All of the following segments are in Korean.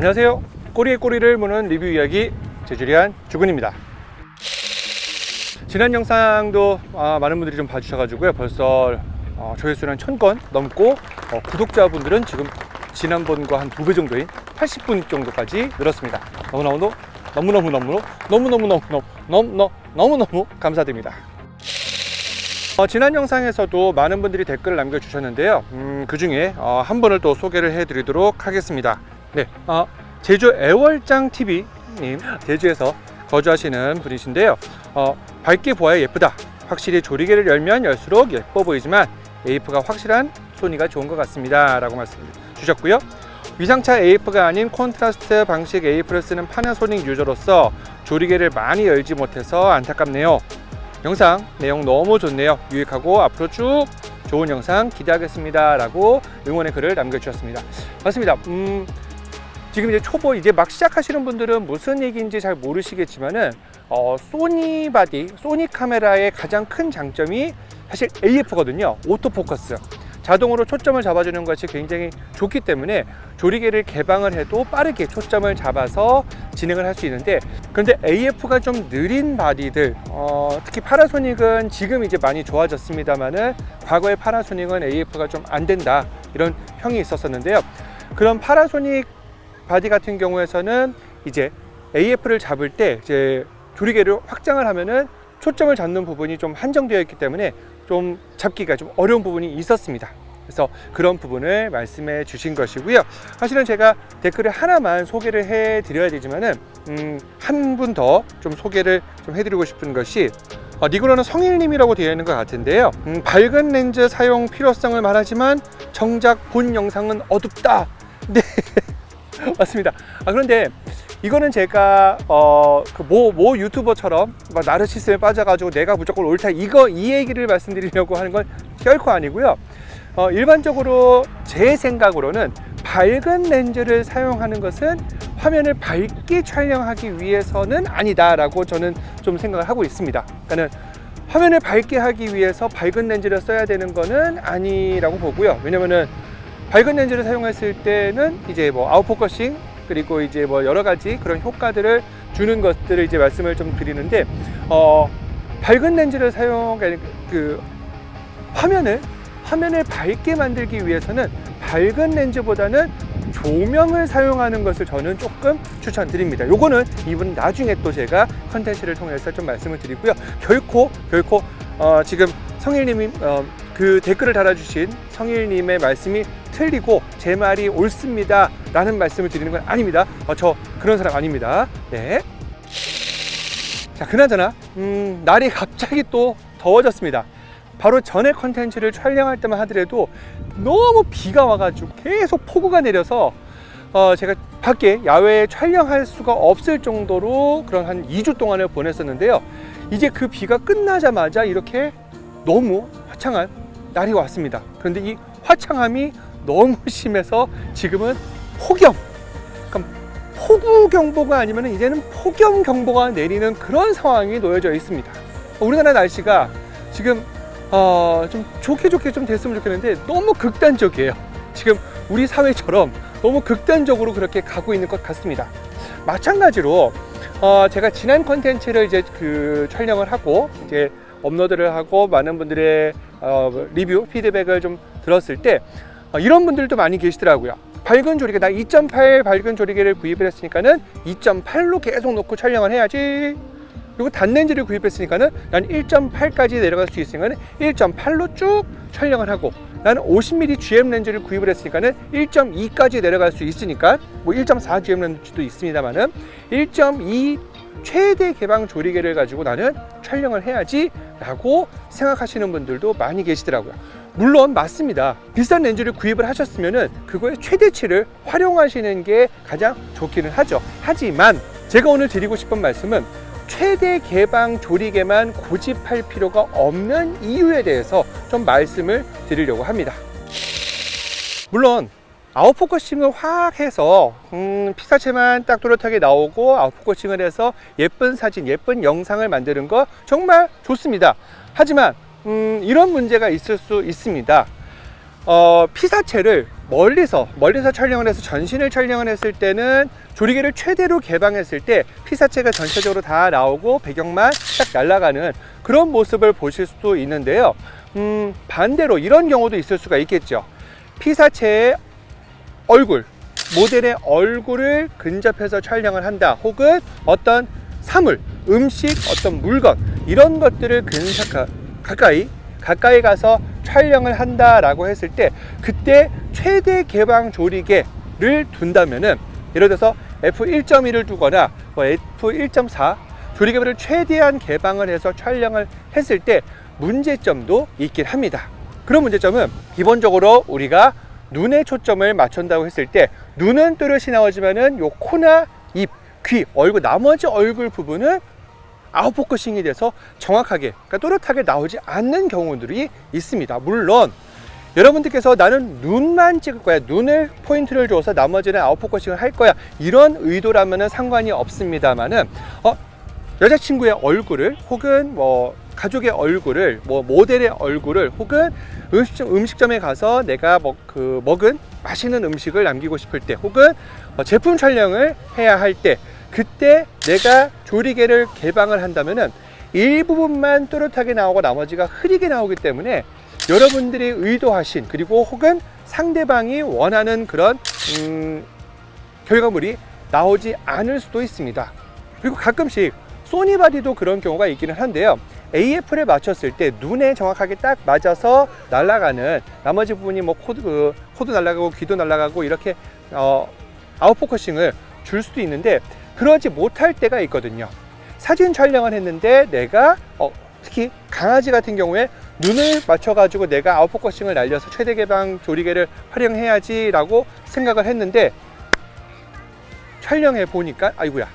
안녕하세요. 꼬리에 꼬리를 무는 리뷰 이야기 제주리안 주군입니다. 지난 영상도 많은 분들이 좀 봐주셔가지고요. 벌써 조회수는 1000건 넘고 구독자분들은 지금 지난번과 한 2배 정도인 80분 정도까지 늘었습니다. 너무너무 감사드립니다. 지난 영상에서도 많은 분들이 댓글을 남겨주셨는데요. 그 중에 한 분을 또 소개를 해드리도록 하겠습니다. 네, 제주 애월장TV님, 제주에서 거주하시는 분이신데요. 밝게 보아야 예쁘다. 확실히 조리개를 열면 열수록 예뻐 보이지만 AF가 확실한 소니가 좋은 것 같습니다 라고 말씀 주셨고요. 위상차 AF가 아닌 콘트라스트 방식 AF를 쓰는 파나소닉 유저로서 조리개를 많이 열지 못해서 안타깝네요. 영상 내용 너무 좋네요. 유익하고 앞으로 쭉 좋은 영상 기대하겠습니다 라고 응원의 글을 남겨주셨습니다. 맞습니다. 지금 이제 초보 이제 막 시작하시는 분들은 무슨 얘기인지 잘 모르시겠지만은 소니 바디, 소니 카메라의 가장 큰 장점이 사실 AF거든요. 오토포커스. 자동으로 초점을 잡아주는 것이 굉장히 좋기 때문에 조리개를 개방을 해도 빠르게 초점을 잡아서 진행을 할 수 있는데, 그런데 AF가 좀 느린 바디들, 특히 파나소닉은 지금 이제 많이 좋아졌습니다만은 과거의 파나소닉은 AF가 좀 안 된다 이런 평이 있었었는데요. 그런 파나소닉 바디 같은 경우에서는 이제 AF를 잡을 때 이제 조리개를 확장을 하면은 초점을 잡는 부분이 좀 한정되어 있기 때문에 좀 잡기가 좀 어려운 부분이 있었습니다. 그래서 그런 부분을 말씀해 주신 것이고요. 사실은 제가 댓글을 하나만 소개를 해 드려야 되지만은 한 분 더 좀 소개를 좀 해드리고 싶은 것이 니그로는 성일님이라고 되어 있는 것 같은데요. 밝은 렌즈 사용 필요성을 말하지만 정작 본 영상은 어둡다. 네. 맞습니다. 그런데 이거는 제가 모 유튜버처럼 막 나르시즘에 빠져가지고 내가 무조건 옳다 이 얘기를 말씀드리려고 하는 건 결코 아니고요. 일반적으로 제 생각으로는 밝은 렌즈를 사용하는 것은 화면을 밝게 촬영하기 위해서는 아니다라고 저는 좀 생각을 하고 있습니다. 그러니까는 화면을 밝게 하기 위해서 밝은 렌즈를 써야 되는 거는 아니라고 보고요. 왜냐면은 밝은 렌즈를 사용했을 때는 이제 뭐 아웃포커싱 그리고 이제 뭐 여러 가지 그런 효과들을 주는 것들을 이제 말씀을 좀 드리는데, 밝은 렌즈를 화면을 밝게 만들기 위해서는 밝은 렌즈보다는 조명을 사용하는 것을 저는 조금 추천드립니다. 요거는 이분 나중에 또 제가 컨텐츠를 통해서 좀 말씀을 드리고요. 결코 지금 성일님이 그 댓글을 달아주신 성일님의 말씀이 틀리고 제 말이 옳습니다 라는 말씀을 드리는 건 아닙니다. 저 그런 사람 아닙니다. 네. 자, 그나저나 날이 갑자기 또 더워졌습니다. 바로 전에 컨텐츠를 촬영할 때만 하더라도 너무 비가 와가지고 계속 폭우가 내려서 제가 밖에 야외에 촬영할 수가 없을 정도로 그런 한 2주 동안을 보냈었는데요. 이제 그 비가 끝나자마자 이렇게 너무 화창한 날이 왔습니다. 그런데 이 화창함이 너무 심해서 지금은 폭염, 그러니까 폭우경보가 아니면 이제는 폭염경보가 내리는 그런 상황이 놓여져 있습니다. 우리나라 날씨가 지금 좀 좋게 좀 됐으면 좋겠는데 너무 극단적이에요. 지금 우리 사회처럼 너무 극단적으로 그렇게 가고 있는 것 같습니다. 마찬가지로 제가 지난 컨텐츠를 이제 촬영을 하고 이제 업로드를 하고 많은 분들의 리뷰 피드백을 좀 들었을 때 이런 분들도 많이 계시더라고요. 밝은 조리개, 나 2.8 밝은 조리개를 구입을 했으니까는 2.8로 계속 놓고 촬영을 해야지. 그리고 단렌즈를 구입했으니까는 난 1.8까지 내려갈 수 있으니까는 1.8로 쭉 촬영을 하고, 나는 50mm GM 렌즈를 구입을 했으니까는 1.2까지 내려갈 수 있으니까, 뭐 1.4 GM 렌즈도 있습니다만은 1.2 최대 개방 조리개를 가지고 나는 촬영을 해야지 라고 생각하시는 분들도 많이 계시더라고요. 물론 맞습니다. 비싼 렌즈를 구입을 하셨으면은 그거의 최대치를 활용하시는 게 가장 좋기는 하죠. 하지만 제가 오늘 드리고 싶은 말씀은 최대 개방 조리개만 고집할 필요가 없는 이유에 대해서 좀 말씀을 드리려고 합니다. 물론 아웃포커싱을 확 해서 피사체만 딱 또렷하게 나오고 아웃포커싱을 해서 예쁜 사진, 예쁜 영상을 만드는 거 정말 좋습니다. 하지만 이런 문제가 있을 수 있습니다. 피사체를 멀리서 촬영을 해서 전신을 촬영을 했을 때는 조리개를 최대로 개방했을 때 피사체가 전체적으로 다 나오고 배경만 딱 날아가는 그런 모습을 보실 수도 있는데요. 반대로 이런 경우도 있을 수가 있겠죠. 피사체의 얼굴, 모델의 얼굴을 근접해서 촬영을 한다, 혹은 어떤 사물, 음식, 어떤 물건, 이런 것들을 가까이 가서 촬영을 한다라고 했을 때, 그때 최대 개방 조리개를 둔다면은, 예를 들어서 f1.1을 두거나 f1.4 조리개를 최대한 개방을 해서 촬영을 했을 때 문제점도 있긴 합니다. 그런 문제점은 기본적으로 우리가 눈에 초점을 맞춘다고 했을 때, 눈은 또렷이 나오지만은 요 코나 입, 귀, 얼굴, 나머지 얼굴 부분은 아웃포커싱이 돼서 정확하게, 그러니까 또렷하게 나오지 않는 경우들이 있습니다. 물론 여러분들께서 나는 눈만 찍을 거야, 눈을 포인트를 줘서 나머지는 아웃포커싱을 할 거야, 이런 의도라면은 상관이 없습니다만은 여자친구의 얼굴을, 혹은 뭐 가족의 얼굴을, 뭐 모델의 얼굴을, 혹은 음식점에 가서 내가 먹은 맛있는 음식을 남기고 싶을 때, 혹은 제품 촬영을 해야 할 때, 그때 내가 조리개를 개방을 한다면은 일부분만 또렷하게 나오고 나머지가 흐리게 나오기 때문에 여러분들이 의도하신, 그리고 혹은 상대방이 원하는 그런 결과물이 나오지 않을 수도 있습니다. 그리고 가끔씩 소니바디도 그런 경우가 있기는 한데요. AF를 맞췄을 때 눈에 정확하게 딱 맞아서 날아가는, 나머지 부분이 뭐 코도 날아가고 귀도 날아가고 이렇게 아웃포커싱을 줄 수도 있는데, 그러지 못할 때가 있거든요. 사진 촬영을 했는데 내가 특히 강아지 같은 경우에 눈을 맞춰 가지고 내가 아웃포커싱을 날려서 최대 개방 조리개를 활용해야지 라고 생각을 했는데, 촬영해 보니까 아이고야,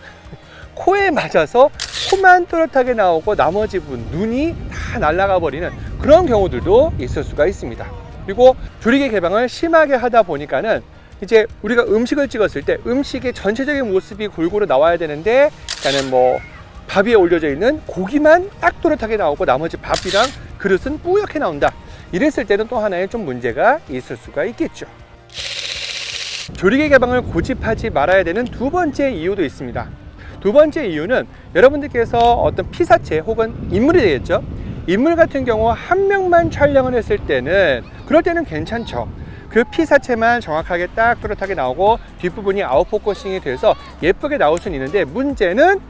코에 맞아서 코만 또렷하게 나오고 나머지 부분, 눈이 다 날아가 버리는 그런 경우들도 있을 수가 있습니다. 그리고 조리개 개방을 심하게 하다 보니까는 이제 우리가 음식을 찍었을 때 음식의 전체적인 모습이 골고루 나와야 되는데, 그러니까는 뭐 밥 위에 올려져 있는 고기만 딱 또렷하게 나오고 나머지 밥이랑 그릇은 뿌옇게 나온다, 이랬을 때는 또 하나의 좀 문제가 있을 수가 있겠죠. 조리개 개방을 고집하지 말아야 되는 두 번째 이유도 있습니다. 두 번째 이유는 여러분들께서 어떤 피사체 혹은 인물이 되겠죠. 인물 같은 경우 한 명만 촬영을 했을 때는, 그럴 때는 괜찮죠. 그 피사체만 정확하게 딱 또렷하게 나오고 뒷부분이 아웃포커싱이 돼서 예쁘게 나올 수는 있는데, 문제는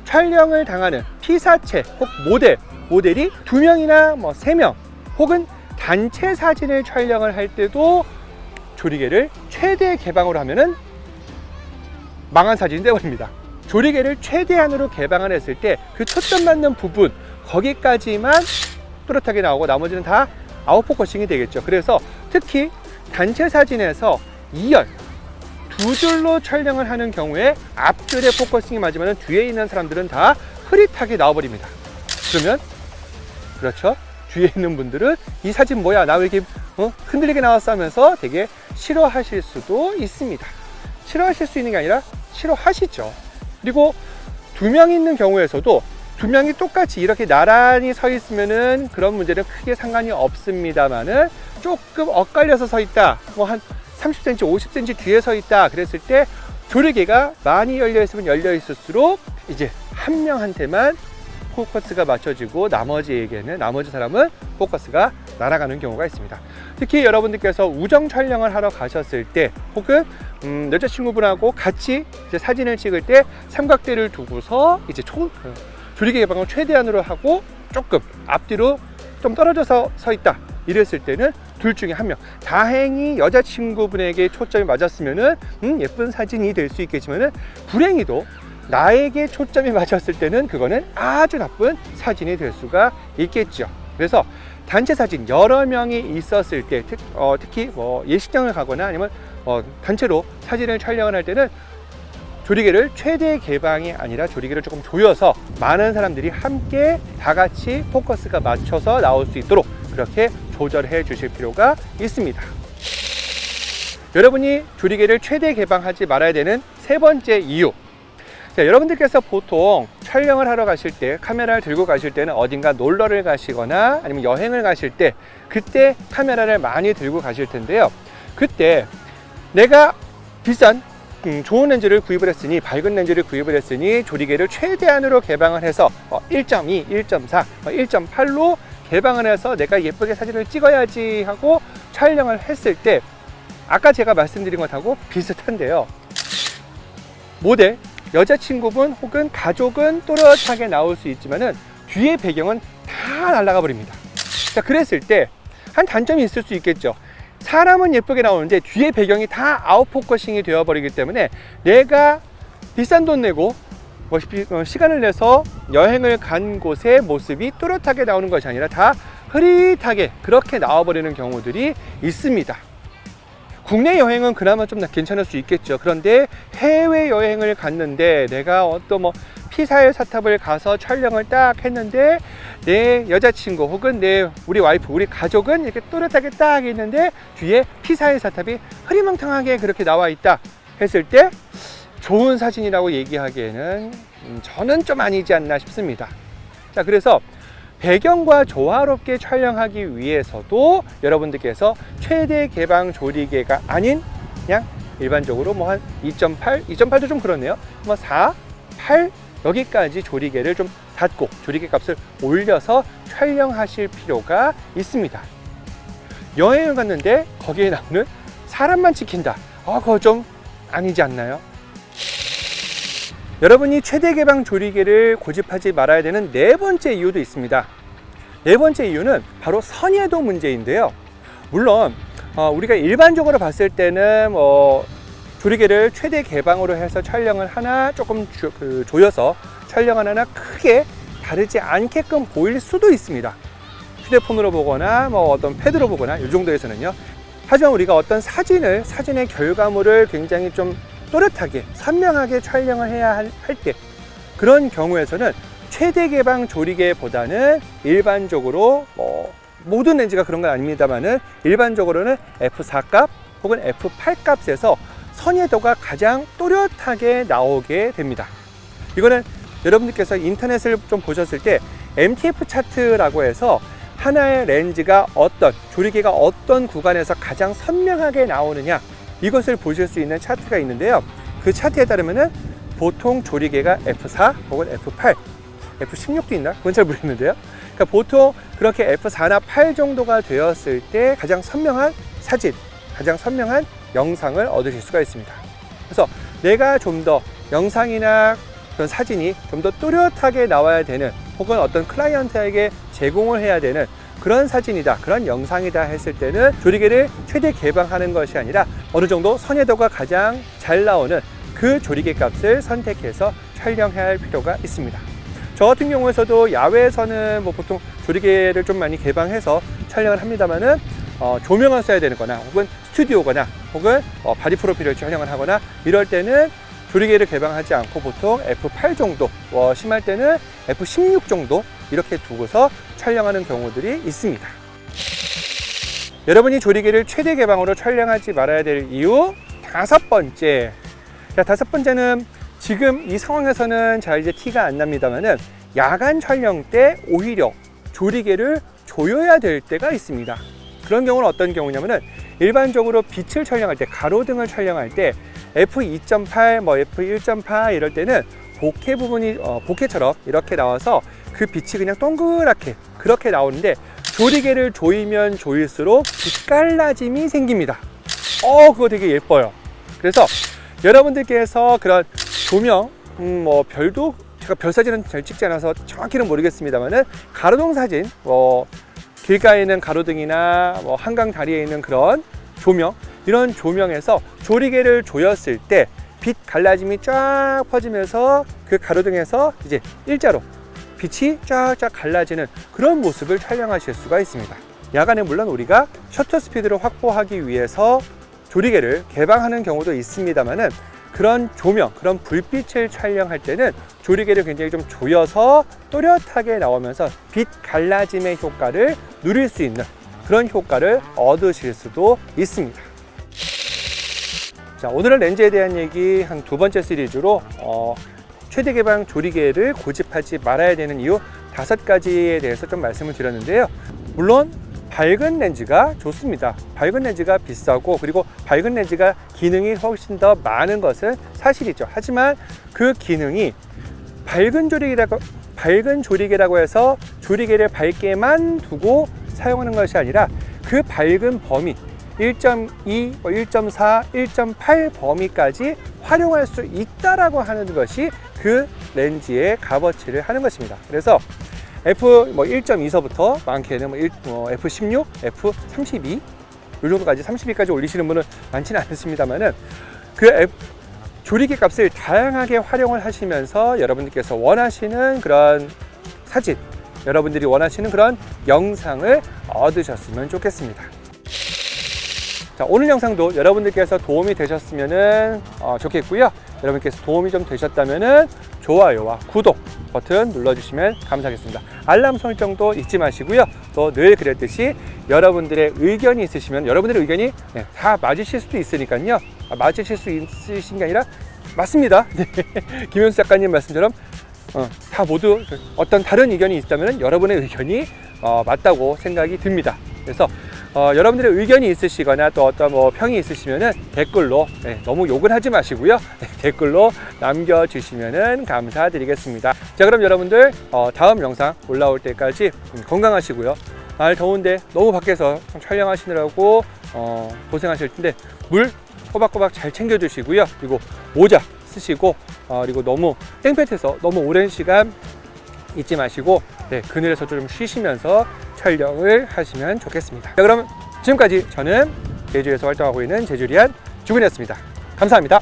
촬영을 당하는 피사체 혹 모델이 2명이나 뭐 3명, 혹은 단체 사진을 촬영을 할 때도 조리개를 최대 개방으로 하면은 망한 사진이 되어버립니다. 조리개를 최대한으로 개방을 했을 때 그 초점 맞는 부분, 거기까지만 또렷하게 나오고 나머지는 다 아웃포커싱이 되겠죠. 그래서 특히 단체 사진에서 2열, 2줄로 촬영을 하는 경우에 앞줄에 포커싱이 맞으면 뒤에 있는 사람들은 다 흐릿하게 나와버립니다. 그러면 그렇죠, 뒤에 있는 분들은 이 사진 뭐야, 나 왜 이렇게 흔들리게 나왔어 하면서 되게 싫어하실 수도 있습니다. 싫어하실 수 있는 게 아니라 싫어하시죠. 그리고 2명 있는 경우에서도 2명이 똑같이 이렇게 나란히 서 있으면은 그런 문제는 크게 상관이 없습니다만은, 조금 엇갈려서 서 있다, 뭐 한 30cm, 50cm 뒤에 서 있다 그랬을 때 조리개가 많이 열려 있으면 열려 있을수록 이제 한 명한테만 포커스가 맞춰지고 나머지 사람은 포커스가 날아가는 경우가 있습니다. 특히 여러분들께서 우정 촬영을 하러 가셨을 때, 혹은 여자친구분하고 같이 이제 사진을 찍을 때 삼각대를 두고서 이제 조리개 개방을 최대한으로 하고 조금 앞뒤로 좀 떨어져서 서 있다, 이랬을 때는 둘 중에 한 명, 다행히 여자친구분에게 초점이 맞았으면은 예쁜 사진이 될 수 있겠지만은, 불행히도 나에게 초점이 맞았을 때는 그거는 아주 나쁜 사진이 될 수가 있겠죠. 그래서 단체 사진 여러 명이 있었을 때, 특히 뭐 예식장을 가거나 아니면 단체로 사진을 촬영을 할 때는 조리개를 최대 개방이 아니라 조리개를 조금 조여서 많은 사람들이 함께 다 같이 포커스가 맞춰서 나올 수 있도록 그렇게 조절해 주실 필요가 있습니다. 여러분이 조리개를 최대 개방하지 말아야 되는 세 번째 이유. 자, 여러분들께서 보통 촬영을 하러 가실 때, 카메라를 들고 가실 때는 어딘가 놀러를 가시거나 아니면 여행을 가실 때, 그때 카메라를 많이 들고 가실 텐데요. 그때 내가 비싼 좋은 렌즈를 구입을 했으니, 밝은 렌즈를 구입을 했으니 조리개를 최대한으로 개방을 해서 1.2, 1.4, 1.8로 개방을 해서 내가 예쁘게 사진을 찍어야지 하고 촬영을 했을 때 아까 제가 말씀드린 것하고 비슷한데요. 모델, 여자친구분 혹은 가족은 또렷하게 나올 수 있지만은 뒤에 배경은 다 날아가 버립니다. 자, 그랬을 때 한 단점이 있을 수 있겠죠. 사람은 예쁘게 나오는데 뒤에 배경이 다 아웃포커싱이 되어 버리기 때문에 내가 비싼 돈 내고 시간을 내서 여행을 간 곳의 모습이 또렷하게 나오는 것이 아니라 다 흐릿하게 그렇게 나와 버리는 경우들이 있습니다. 국내 여행은 그나마 좀 괜찮을 수 있겠죠. 그런데 해외 여행을 갔는데 내가 어떤 피사의 사탑을 가서 촬영을 딱 했는데 내 여자친구 혹은 우리 와이프, 우리 가족은 이렇게 또렷하게 딱 있는데 뒤에 피사의 사탑이 흐리멍텅하게 그렇게 나와 있다 했을 때 좋은 사진이라고 얘기하기에는 저는 좀 아니지 않나 싶습니다. 자, 그래서 배경과 조화롭게 촬영하기 위해서도 여러분들께서 최대 개방 조리개가 아닌 그냥 일반적으로 한 2.8, 2.8도 좀 그렇네요. 4, 8 여기까지 조리개를 좀 닫고 조리개 값을 올려서 촬영하실 필요가 있습니다. 여행을 갔는데 거기에 나오는 사람만 찍힌다. 그거 좀 아니지 않나요? 여러분이 최대 개방 조리개를 고집하지 말아야 되는 네 번째 이유도 있습니다. 네 번째 이유는 바로 선예도 문제인데요. 물론 우리가 일반적으로 봤을 때는 조리개를 최대 개방으로 해서 촬영을 하나 조금 조여서 촬영을 하나 크게 다르지 않게끔 보일 수도 있습니다. 휴대폰으로 보거나 어떤 패드로 보거나 이 정도에서는요. 하지만 우리가 어떤 사진의 결과물을 굉장히 좀 또렷하게 선명하게 촬영을 해야 할 때 그런 경우에서는 최대 개방 조리개보다는 일반적으로 모든 렌즈가 그런 건 아닙니다만은 일반적으로는 f4 값 혹은 f8 값에서 선예도가 가장 또렷하게 나오게 됩니다. 이거는 여러분들께서 인터넷을 좀 보셨을 때 MTF 차트라고 해서 하나의 렌즈가 조리개가 어떤 구간에서 가장 선명하게 나오느냐 이것을 보실 수 있는 차트가 있는데요. 그 차트에 따르면은 보통 조리개가 F4 혹은 F8, F16도 있나? 그건 잘 모르겠는데요. 그러니까 보통 그렇게 F4나 8 정도가 되었을 때 가장 선명한 사진, 가장 선명한 영상을 얻으실 수가 있습니다. 그래서 내가 좀 더 영상이나 그런 사진이 좀 더 또렷하게 나와야 되는 혹은 어떤 클라이언트에게 제공을 해야 되는 그런 사진이다, 그런 영상이다 했을 때는 조리개를 최대 개방하는 것이 아니라 어느 정도 선예도가 가장 잘 나오는 그 조리개 값을 선택해서 촬영해야 할 필요가 있습니다. 저 같은 경우에서도 야외에서는 보통 조리개를 좀 많이 개방해서 촬영을 합니다만은 조명을 써야 되는 거나 혹은 스튜디오거나 혹은 바디 프로필을 촬영을 하거나 이럴 때는 조리개를 개방하지 않고 보통 F8 정도, 심할 때는 F16 정도 이렇게 두고서 촬영하는 경우들이 있습니다. 여러분이 조리개를 최대 개방으로 촬영하지 말아야 될 이유 다섯 번째. 자, 다섯 번째는 지금 이 상황에서는 잘 이제 티가 안 납니다만은 야간 촬영 때 오히려 조리개를 조여야 될 때가 있습니다. 그런 경우는 어떤 경우냐면은 일반적으로 빛을 촬영할 때, 가로등을 촬영할 때 f2.8, f1.8 이럴 때는 보케 부분이 보케처럼 이렇게 나와서 그 빛이 그냥 동그랗게 그렇게 나오는데 조리개를 조이면 조일수록 빛갈라짐이 생깁니다. 그거 되게 예뻐요. 그래서 여러분들께서 그런 조명, 별도 제가 별 사진은 잘 찍지 않아서 정확히는 모르겠습니다만은 가로등 사진, 길가에 있는 가로등이나 한강 다리에 있는 그런 조명, 이런 조명에서 조리개를 조였을 때 빛 갈라짐이 쫙 퍼지면서 그 가로등에서 이제 일자로 빛이 쫙쫙 갈라지는 그런 모습을 촬영하실 수가 있습니다. 야간에 물론 우리가 셔터 스피드를 확보하기 위해서 조리개를 개방하는 경우도 있습니다만은 그런 조명, 그런 불빛을 촬영할 때는 조리개를 굉장히 좀 조여서 또렷하게 나오면서 빛 갈라짐의 효과를 누릴 수 있는 그런 효과를 얻으실 수도 있습니다. 자, 오늘은 렌즈에 대한 얘기 한 두 번째 시리즈로 최대 개방 조리개를 고집하지 말아야 되는 이유 5가지에 대해서 좀 말씀을 드렸는데요. 물론 밝은 렌즈가 좋습니다. 밝은 렌즈가 비싸고 그리고 밝은 렌즈가 기능이 훨씬 더 많은 것은 사실이죠. 하지만 그 기능이 밝은 조리개라고 해서 조리개를 밝게만 두고 사용하는 것이 아니라 그 밝은 범위 1.2, 1.4, 1.8 범위까지 활용할 수 있다라고 하는 것이 그 렌즈의 값어치를 하는 것입니다. 그래서 F1.2서부터 많게는 F16, F32 이 정도까지 32까지 올리시는 분은 많지는 않습니다만은 그 조리개 값을 다양하게 활용을 하시면서 여러분들께서 원하시는 그런 사진, 여러분들이 원하시는 그런 영상을 얻으셨으면 좋겠습니다. 자, 오늘 영상도 여러분들께서 도움이 되셨으면 좋겠고요. 여러분께서 도움이 좀 되셨다면 좋아요와 구독 버튼 눌러주시면 감사하겠습니다. 알람 설정도 잊지 마시고요. 또 늘 그랬듯이 여러분들의 의견이 있으시면 여러분들의 의견이 다 맞으실 수도 있으니까요. 맞으실 수 있으신 게 아니라 맞습니다. 김현수 작가님 말씀처럼 다 모두 어떤 다른 의견이 있다면 여러분의 의견이 맞다고 생각이 듭니다. 그래서 여러분들의 의견이 있으시거나 또 어떤 평이 있으시면은 댓글로 너무 욕을 하지 마시고요. 댓글로 남겨주시면은 감사드리겠습니다. 자, 그럼 여러분들 다음 영상 올라올 때까지 건강하시고요. 날 더운데 너무 밖에서 촬영하시느라고 고생하실 텐데 물 꼬박꼬박 잘 챙겨주시고요. 그리고 모자 쓰시고 그리고 너무 땡볕에서 너무 오랜 시간 있지 마시고 그늘에서 좀 쉬시면서 촬영을 하시면 좋겠습니다. 자, 그럼 지금까지 저는 제주에서 활동하고 있는 제주리안 주근이었습니다. 감사합니다.